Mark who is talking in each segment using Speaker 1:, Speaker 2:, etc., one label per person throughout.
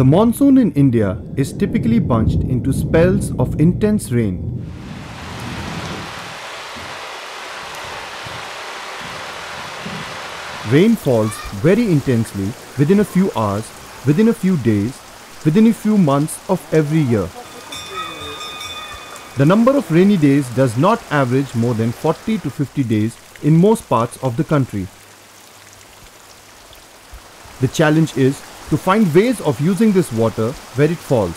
Speaker 1: The monsoon in India is typically bunched into spells of intense rain. Rain falls very intensely within a few hours, within a few days, within a few months of every year. The number of rainy days does not average more than 40 to 50 days in most parts of the country. The challenge is to find ways of using this water where it falls.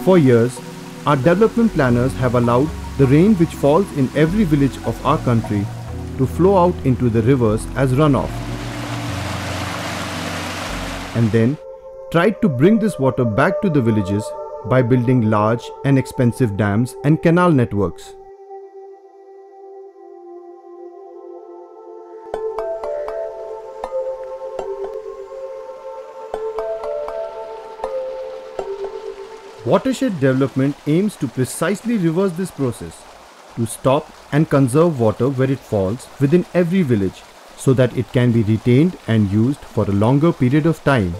Speaker 1: For years, our development planners have allowed the rain which falls in every village of our country to flow out into the rivers as runoff, and then tried to bring this water back to the villages by building large and expensive dams and canal networks. WaterShed development aims to precisely reverse this process, to stop and conserve water where it falls within every village, so that it can be retained and used for a longer period of time.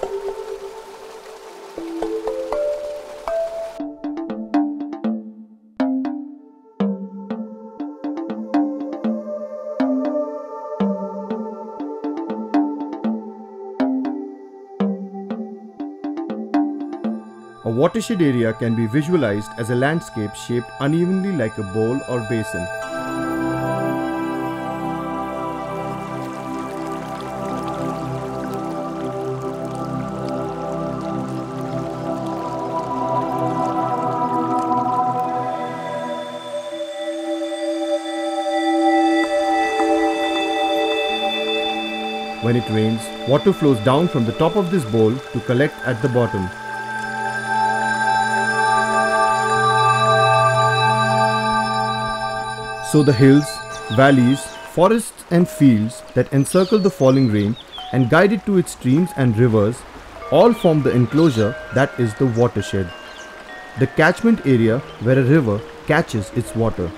Speaker 1: A watershed area can be visualized as a landscape shaped unevenly like a bowl or basin. When it rains, water flows down from the top of this bowl to collect at the bottom. So the hills, valleys, forests and fields that encircle the falling rain and guide it to its streams and rivers all form the enclosure that is the watershed, the catchment area where a river catches its water.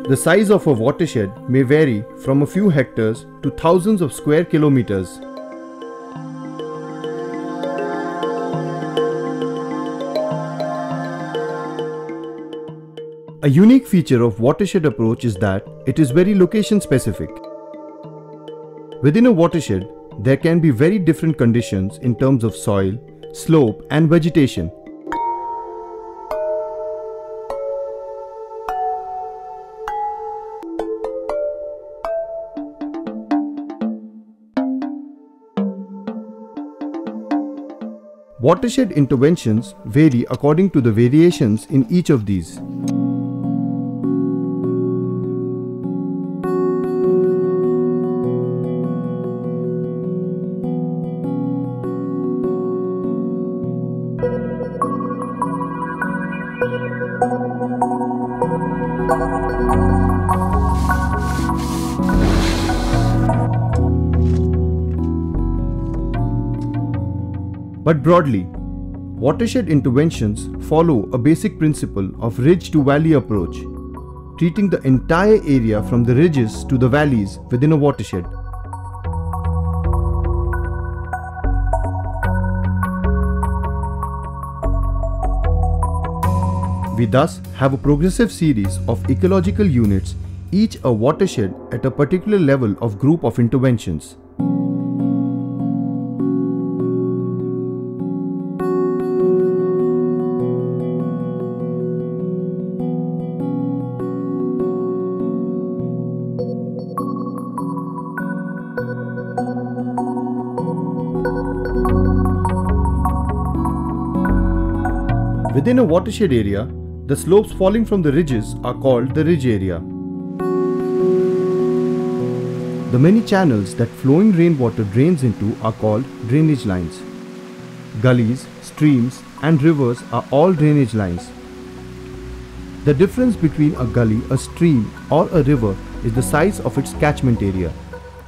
Speaker 1: The size of a watershed may vary from a few hectares to thousands of square kilometers. A unique feature of watershed approach is that it is very location specific. Within a watershed, there can be very different conditions in terms of soil, slope and vegetation. Watershed interventions vary according to the variations in each of these. But broadly, watershed interventions follow a basic principle of ridge to valley approach, treating the entire area from the ridges to the valleys within a watershed. We thus have a progressive series of ecological units, each a watershed at a particular level of group of interventions. Within a watershed area, the slopes falling from the ridges are called the ridge area. The many channels that flowing rainwater drains into are called drainage lines. Gullies, streams and rivers are all drainage lines, The difference between a gully, a stream or a river is the size of its catchment area.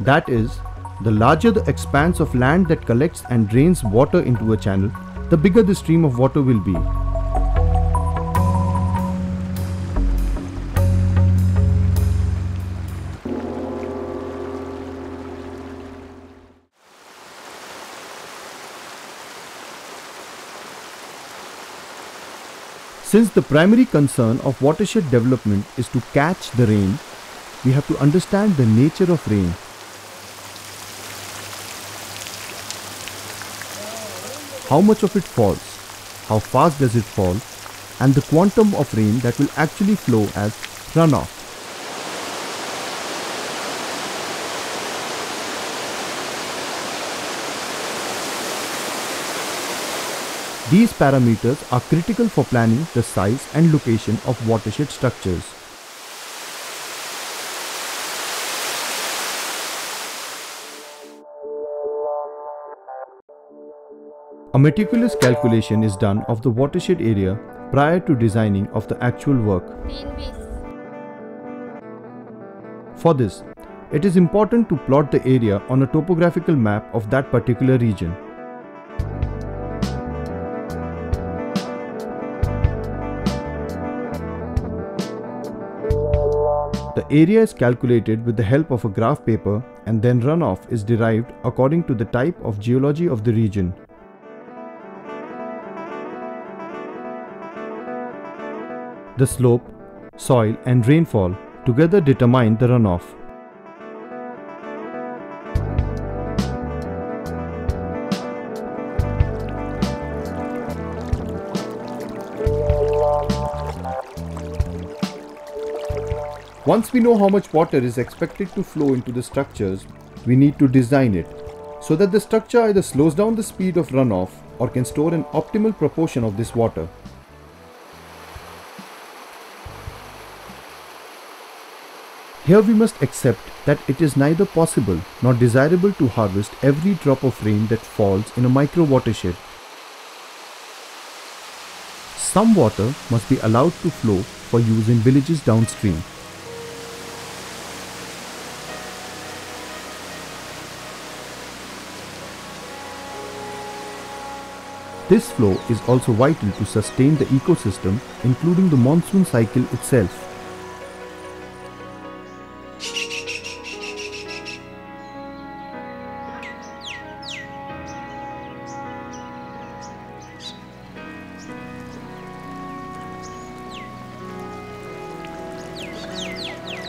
Speaker 1: That is, the larger the expanse of land that collects and drains water into a channel, the bigger the stream of water will be. Since the primary concern of watershed development is to catch the rain, we have to understand the nature of rain. How much of it falls, how fast does it fall, and the quantum of rain that will actually flow as runoff. These parameters are critical for planning the size and location of watershed structures. A meticulous calculation is done of the watershed area prior to designing of the actual work. For this, it is important to plot the area on a topographical map of that particular region. The area is calculated with the help of a graph paper, and then runoff is derived according to the type of geology of the region. The slope, soil and rainfall together determine the runoff. Once we know how much water is expected to flow into the structures, we need to design it so that the structure either slows down the speed of runoff or can store an optimal proportion of this water. Here we must accept that it is neither possible nor desirable to harvest every drop of rain that falls in a micro watershed. Some water must be allowed to flow for use in villages downstream. This flow is also vital to sustain the ecosystem, including the monsoon cycle itself.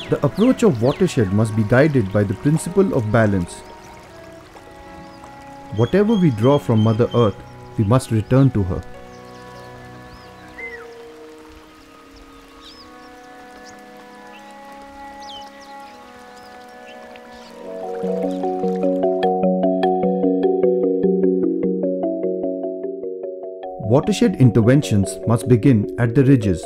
Speaker 1: The approach of watershed must be guided by the principle of balance. Whatever we draw from Mother Earth, we must return to her. Watershed interventions must begin at the ridges.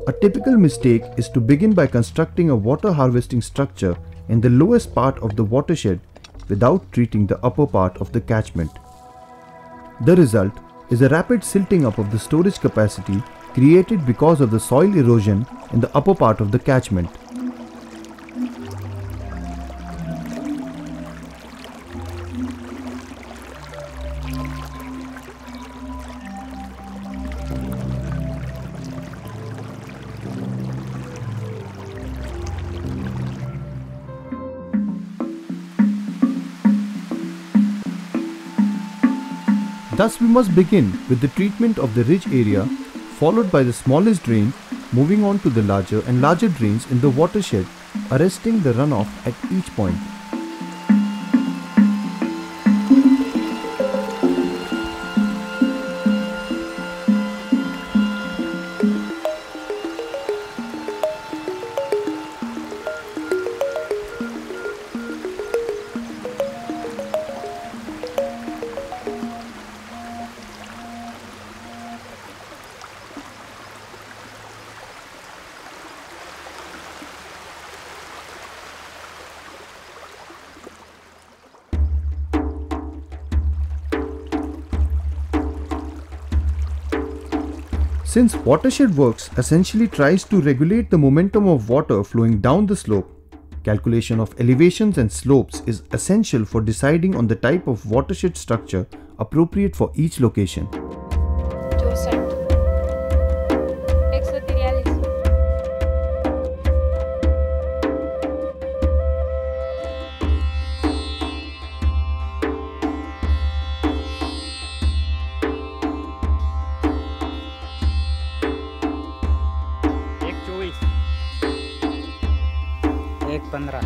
Speaker 1: A typical mistake is to begin by constructing a water harvesting structure in the lowest part of the watershed without treating the upper part of the catchment. The result is a rapid silting up of the storage capacity created because of the soil erosion in the upper part of the catchment. Thus we must begin with the treatment of the ridge area, followed by the smallest drain, moving on to the larger and larger drains in the watershed, arresting the runoff at each point. Since WaterShed works essentially tries to regulate the momentum of water flowing down the slope, calculation of elevations and slopes is essential for deciding on the type of WaterShed structure appropriate for each location.
Speaker 2: 64, 143.
Speaker 3: एक 15.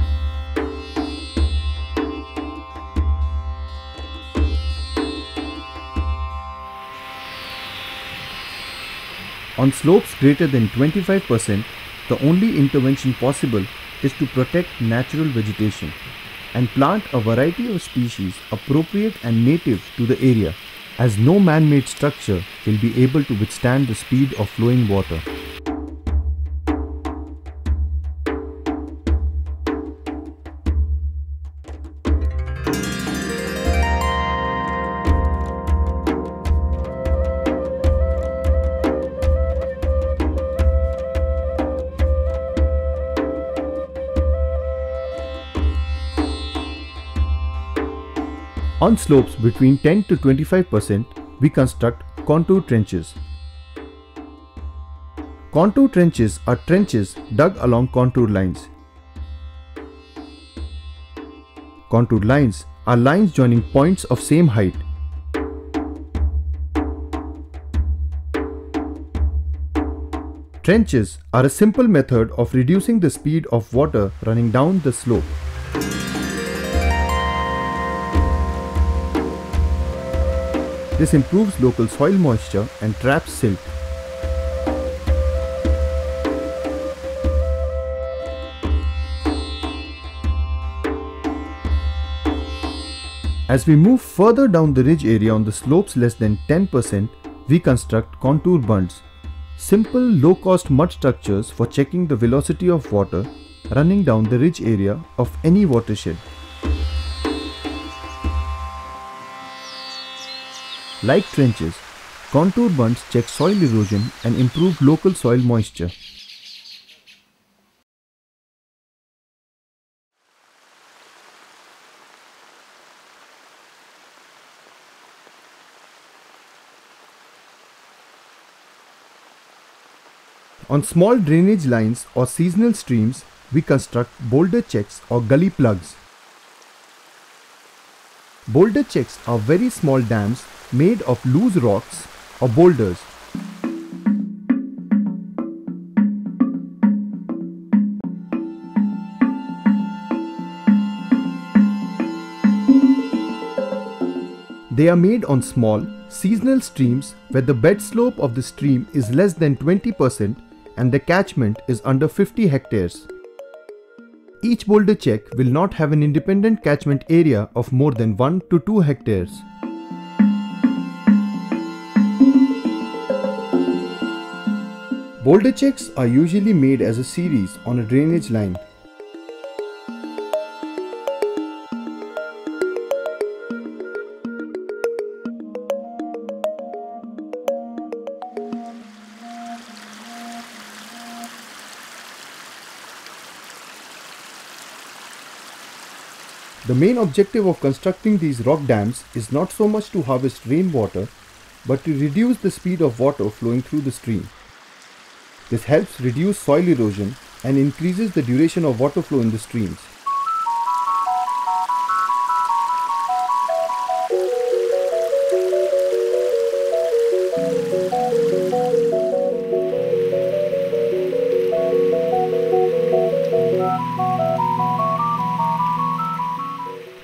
Speaker 1: On slopes greater than 25%, the only intervention possible is to protect natural vegetation and plant a variety of species appropriate and native to the area, as no man-made structure will be able to withstand the speed of flowing water. On slopes between 10 to 25%, we construct contour trenches. Contour trenches are trenches dug along contour lines. Contour lines are lines joining points of same height. Trenches are a simple method of reducing the speed of water running down the slope. This improves local soil moisture and traps silt. As we move further down the ridge area on the slopes less than 10%, we construct contour bunds, simple low-cost mud structures for checking the velocity of water running down the ridge area of any watershed. Like trenches, contour bunds check soil erosion and improve local soil moisture. On small drainage lines or seasonal streams, we construct boulder checks or gully plugs. Boulder checks are very small dams made of loose rocks or boulders. They are made on small, seasonal streams where the bed slope of the stream is less than 20% and the catchment is under 50 hectares. Each boulder check will not have an independent catchment area of more than 1 to 2 hectares. Boulder checks are usually made as a series on a drainage line. The main objective of constructing these rock dams is not so much to harvest rainwater, but to reduce the speed of water flowing through the stream. This helps reduce soil erosion and increases the duration of water flow in the streams.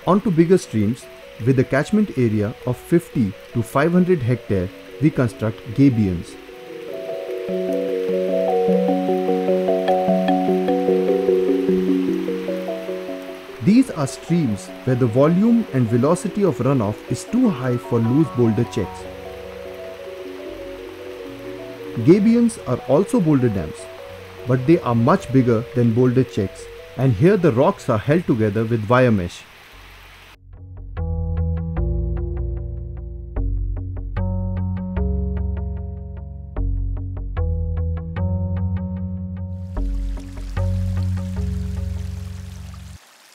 Speaker 1: On to bigger streams, with a catchment area of 50 to 500 hectare, we construct gabions. These are streams where the volume and velocity of runoff is too high for loose boulder checks. Gabions are also boulder dams, but they are much bigger than boulder checks, and here the rocks are held together with wire mesh.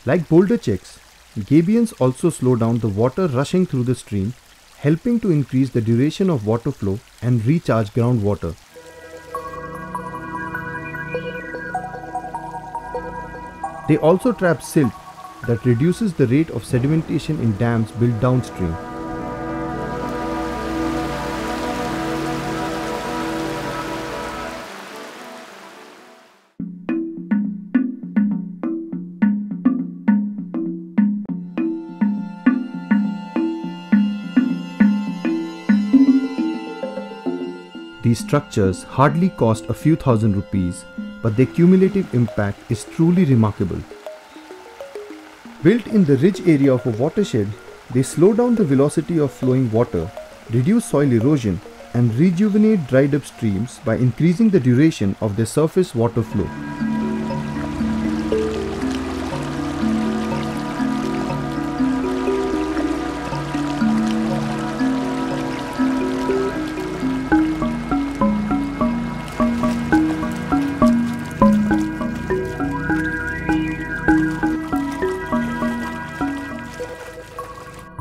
Speaker 1: Like boulder checks, gabions also slow down the water rushing through the stream, helping to increase the duration of water flow and recharge groundwater. They also trap silt that reduces the rate of sedimentation in dams built downstream. These structures hardly cost a few thousand rupees, but their cumulative impact is truly remarkable. Built in the ridge area of a watershed, they slow down the velocity of flowing water, reduce soil erosion, and rejuvenate dried up streams by increasing the duration of their surface water flow.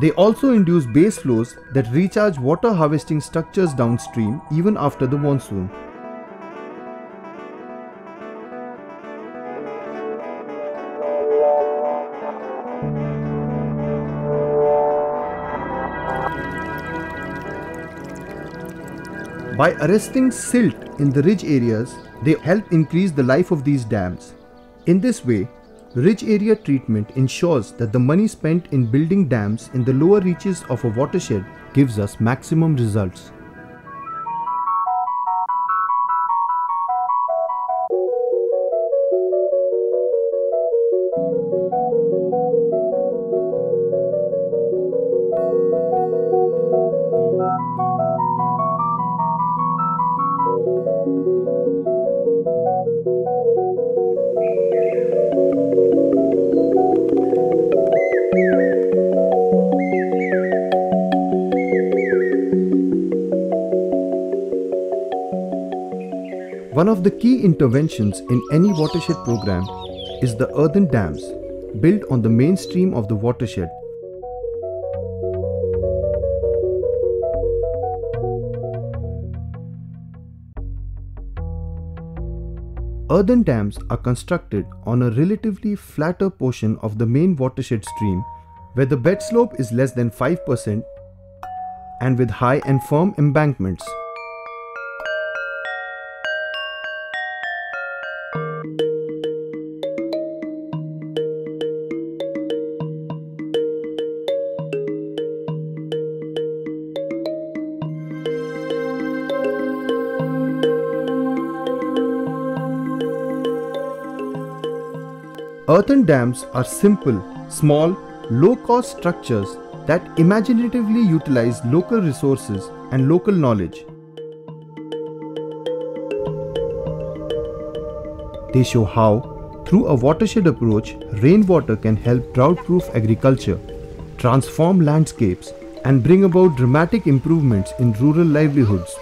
Speaker 1: They also induce base flows that recharge water harvesting structures downstream even after the monsoon. By arresting silt in the ridge areas, they help increase the life of these dams. In this way, ridge area treatment ensures that the money spent in building dams in the lower reaches of a watershed gives us maximum results. One of the key interventions in any watershed program is the earthen dams, built on the main stream of the watershed. Earthen dams are constructed on a relatively flatter portion of the main watershed stream where the bed slope is less than 5% and with high and firm embankments. Earthen dams are simple, small, low-cost structures that imaginatively utilize local resources and local knowledge. They show how, through a watershed approach, rainwater can help drought-proof agriculture, transform landscapes, and bring about dramatic improvements in rural livelihoods.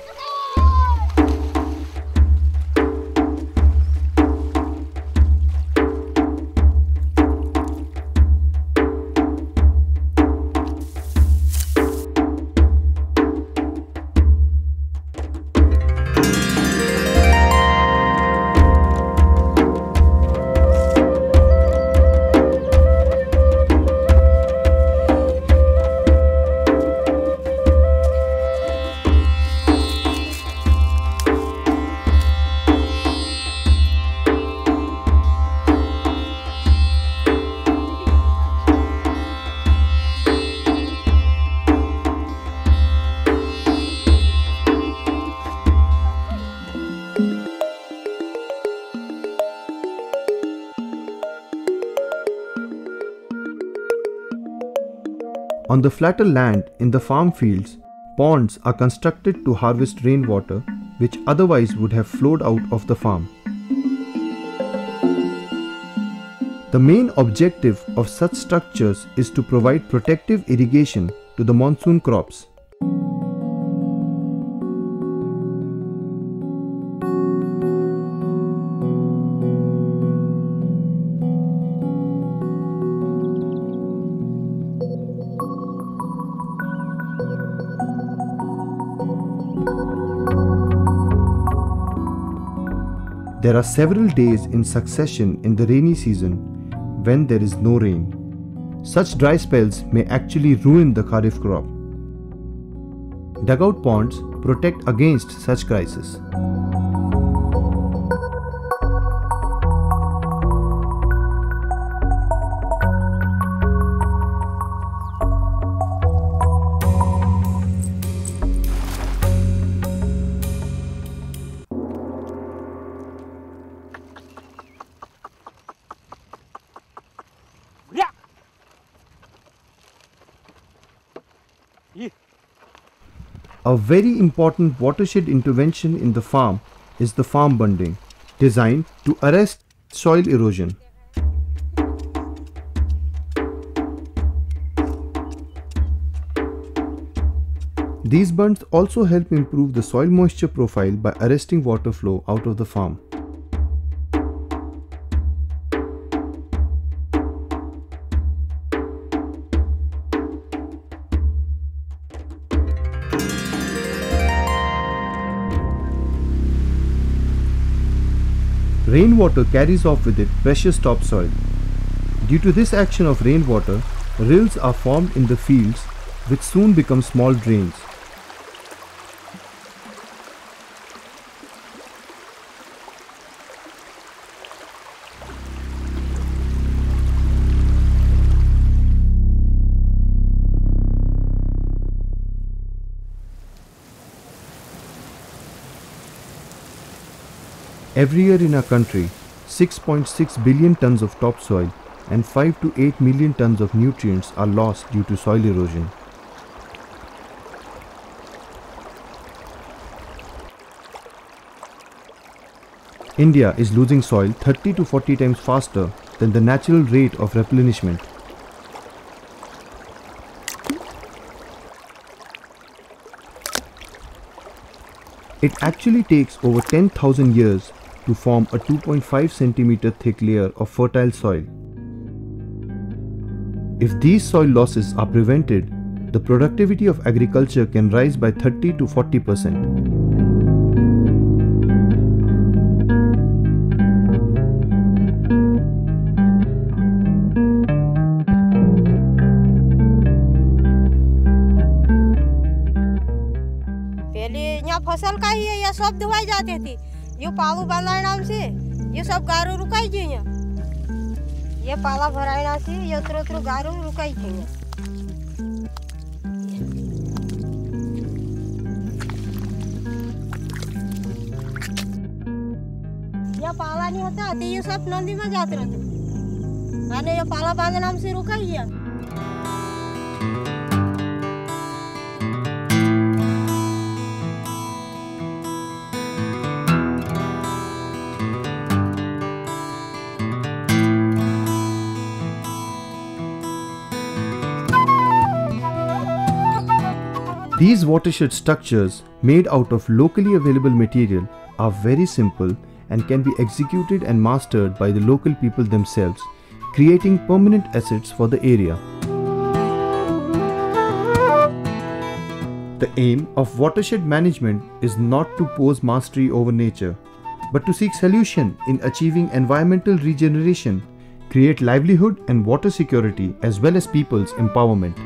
Speaker 1: On the flatter land in the farm fields, ponds are constructed to harvest rainwater which otherwise would have flowed out of the farm. The main objective of such structures is to provide protective irrigation to the monsoon crops. There are several days in succession in the rainy season when there is no rain. Such dry spells may actually ruin the kharif crop. Dugout ponds protect against such crises. A very important watershed intervention in the farm is the farm bunding, designed to arrest soil erosion. These bunds also help improve the soil moisture profile by arresting water flow out of the farm. Rainwater carries off with it precious topsoil. Due to this action of rainwater, rills are formed in the fields which soon become small drains. Every year in our country, 6.6 billion tons of topsoil and 5 to 8 million tons of nutrients are lost due to soil erosion. India is losing soil 30 to 40 times faster than the natural rate of replenishment. It actually takes over 10,000 years to form a 2.5 cm thick layer of fertile soil. If these soil losses are prevented, the productivity of agriculture can rise by 30 to 40%.
Speaker 2: फसल का ही है, ये सब धुआई जाती थी। ये पालू बांधा नाम से ये सब गारू रुकाई चाहिए। ये पाला भराई नाम से ये त्रो गारू रुकाई चाहिए। ये पाला नहीं होता तो ये सब नदी में जाते रहते। मैंने ये पाला बांधे नाम से रुकाई है।
Speaker 1: These watershed structures, made out of locally available material, are very simple and can be executed and mastered by the local people themselves, creating permanent assets for the area. The aim of watershed management is not to pose mastery over nature, but to seek solution in achieving environmental regeneration, create livelihood and water security as well as people's empowerment.